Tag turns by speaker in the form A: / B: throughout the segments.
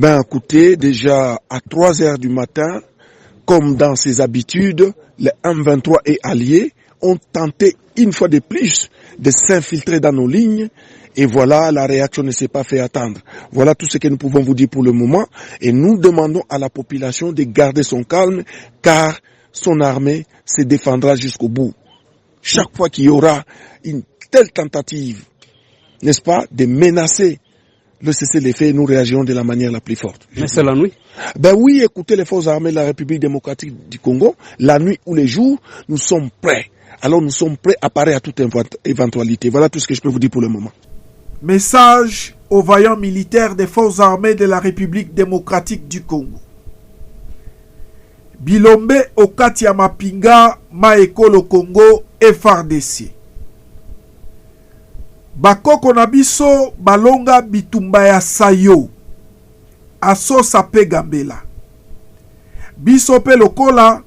A: Ben écoutez, déjà à 3 heures du matin, comme dans ses habitudes, les M23 et alliés ont tenté une fois de plus de s'infiltrer dans nos lignes. Et voilà, la réaction ne s'est pas fait attendre. Voilà tout ce que nous pouvons vous dire pour le moment. Et nous demandons à la population de garder son calme, car son armée se défendra jusqu'au bout. Chaque fois qu'il y aura une telle tentative, n'est-ce pas, de menacer le cessez-le-feu, nous réagirons de la manière la plus forte.
B: Mais c'est la nuit?
A: Ben oui, écoutez les forces armées de la République démocratique du Congo, la nuit ou les jours, nous sommes prêts. Alors nous sommes prêts à parer à toute éventualité. Voilà tout ce que je peux vous dire pour le moment.
C: Message aux vaillants militaires des forces armées de la République démocratique du Congo. Bilombe okati ya mapinga maekolo Congo FARDC. Bakoko na biso balonga bitumba ya sayo. Aso sape gambela. Biso pe lokola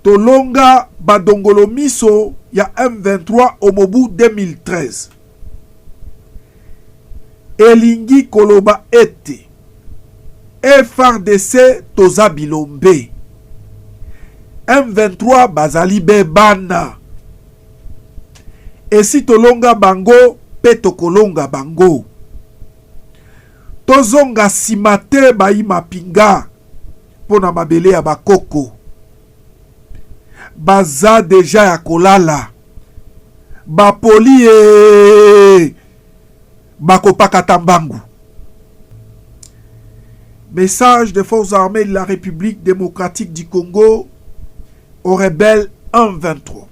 C: tolonga badongolo miso ya M23 omobu 2013. Elingi koloba ete FARDC toza bilombe. M23 bazali bebana. Esi tolonga bango pe tokolonga bango. Tozonga simate bayi mapinga pona mabele ya bakoko. Baza deja ya kolala. Bapoli bakopakata mbangu. Message des forces armées de la République démocratique du Congo aux rebelles M23.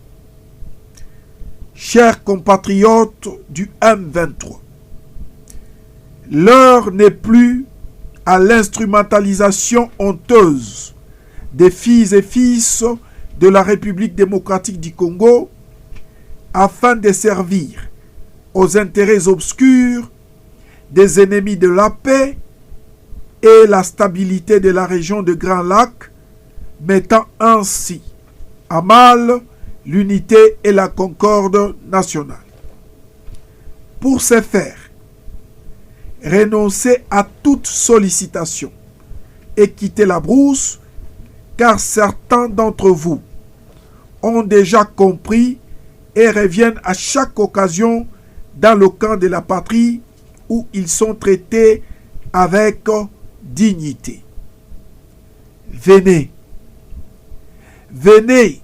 C: Chers compatriotes du M23, l'heure n'est plus à l'instrumentalisation honteuse des filles et fils de la République démocratique du Congo afin de servir aux intérêts obscurs des ennemis de la paix et la stabilité de la région de Grand Lac, mettant ainsi à mal l'unité et la concorde nationale. Pour ce faire, renoncez à toute sollicitation et quittez la brousse, car certains d'entre vous ont déjà compris et reviennent à chaque occasion dans le camp de la patrie où ils sont traités avec dignité. Venez, venez,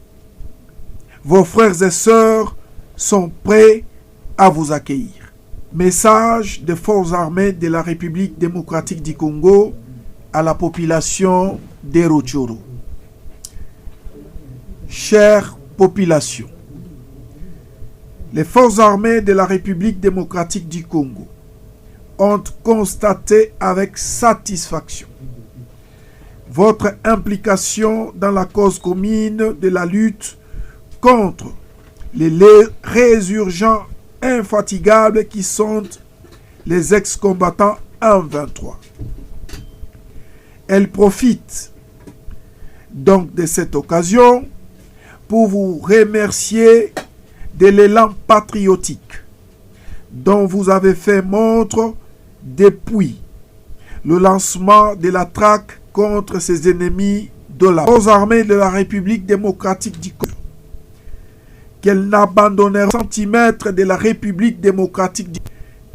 C: vos frères et sœurs sont prêts à vous accueillir. Message des forces armées de la République démocratique du Congo à la population de Rutshuru. Chère population, les forces armées de la République démocratique du Congo ont constaté avec satisfaction votre implication dans la cause commune de la lutte contre les résurgents infatigables qui sont les ex-combattants M23. Elle profite donc de cette occasion pour vous remercier de l'élan patriotique dont vous avez fait montre depuis le lancement de la traque contre ses ennemis de la force armée de la République démocratique du Congo, qu'elle n'abandonnera pas un centimètre de la République démocratique du Congo,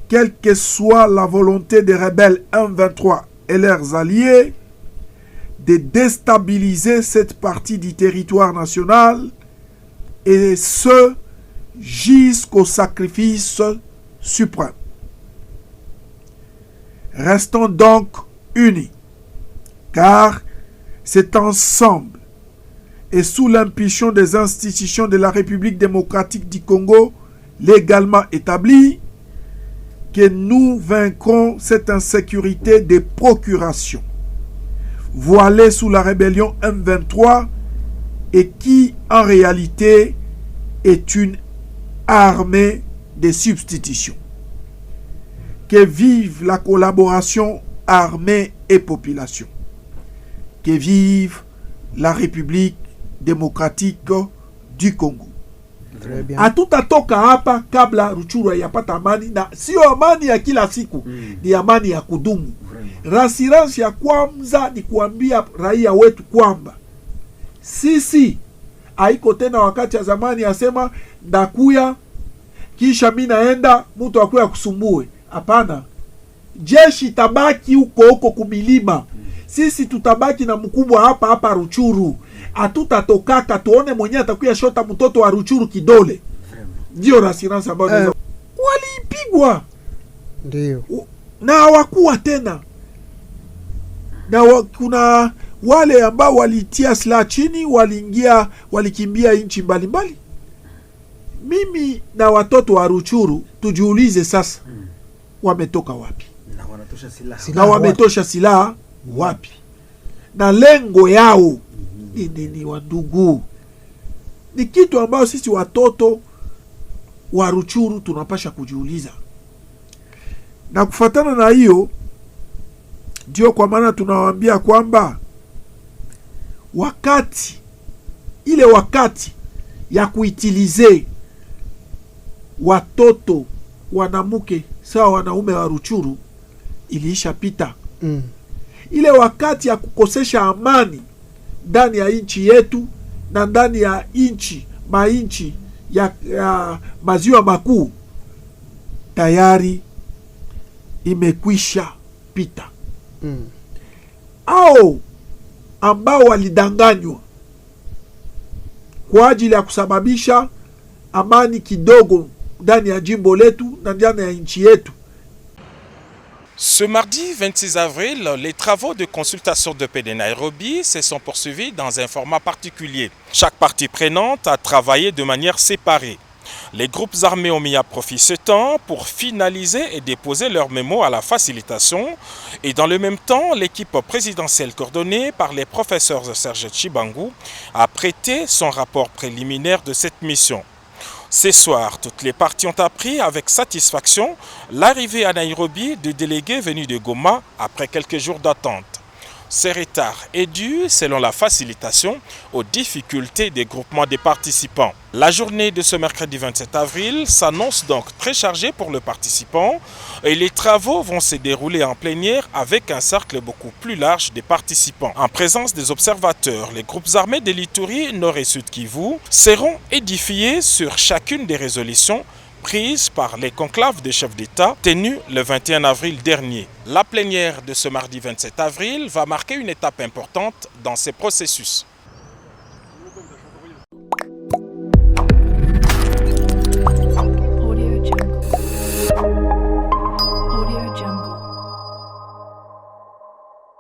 C: quelle que soit la volonté des rebelles M23 et leurs alliés de déstabiliser cette partie du territoire national, et ce jusqu'au sacrifice suprême. Restons donc unis, car c'est ensemble et sous l'impulsion des institutions de la République démocratique du Congo légalement établies que nous vaincrons cette insécurité des procurations voilée sous la rébellion M23 et qui en réalité est une armée de substitution. Que vive la collaboration armée et population. Que vive la République démocratique du Congo. Hatutatoka hapa kabla Ruchuru yapata amani, na sio amani ya kila siku, ni amani ya kudumu. Rassurance ya kwanza ni kuambia raia wetu kwamba sisi haiko tena wakati ya zamani asema ndakuya kisha mimi naenda mtu akuya kusumbue. Hapana, jeshi tabaki huko kumilima. Sisi tutabaki na mkubwa hapa Ruchuru. Hatutatokaka tuone mwenyewe atakuya shota mtoto wa Ruchuru kidole. Ndio rassurance ambayo walipigwa.
B: Ndio.
C: Na hawakuwa tena. Na kuna wale ambao walitia silaha chini, walikimbia nchi mbalimbali. Mimi na watoto wa Ruchuru tujiulize sasa, wametoka wapi? Na wametosha silaha wapi? Na lengo yao ni wandugu. Ni kitu ambayo sisi watoto wa Ruchuru tunapasha kujiuliza. Na kufatana na hiyo, ndio kwa maana tunawaambia kwamba wakati ya kuitilize watoto wanamuke sawa wanaume wa Ruchuru iliisha pita. Ile wakati ya kukosesha amani ndani ya nchi yetu na ndani ya mainchi ya maziwa makuu tayari imekwisha pita. Au ambao walidanganywa kwa ajili ya kusababisha amani kidogo ndani ya jimbo letu na ndani ya nchi yetu.
D: Ce mardi 26 avril, les travaux de consultation de paix de Nairobi se sont poursuivis dans un format particulier. Chaque partie prenante a travaillé de manière séparée. Les groupes armés ont mis à profit ce temps pour finaliser et déposer leurs mémos à la facilitation. Et dans le même temps, l'équipe présidentielle coordonnée par les professeurs Serge Tshibangu a prêté son rapport préliminaire de cette mission. Ce soir, toutes les parties ont appris avec satisfaction l'arrivée à Nairobi du délégué venu de Goma après quelques jours d'attente. Ce retard est dû, selon la facilitation, aux difficultés des groupements des participants. La journée de ce mercredi 27 avril s'annonce donc très chargée pour le participant et les travaux vont se dérouler en plénière avec un cercle beaucoup plus large des participants. En présence des observateurs, les groupes armés de l'Ituri, Nord et Sud Kivu seront édifiés sur chacune des résolutions prises par les conclaves des chefs d'État tenus le 21 avril dernier. La plénière de ce mardi 27 avril va marquer une étape importante dans ces processus.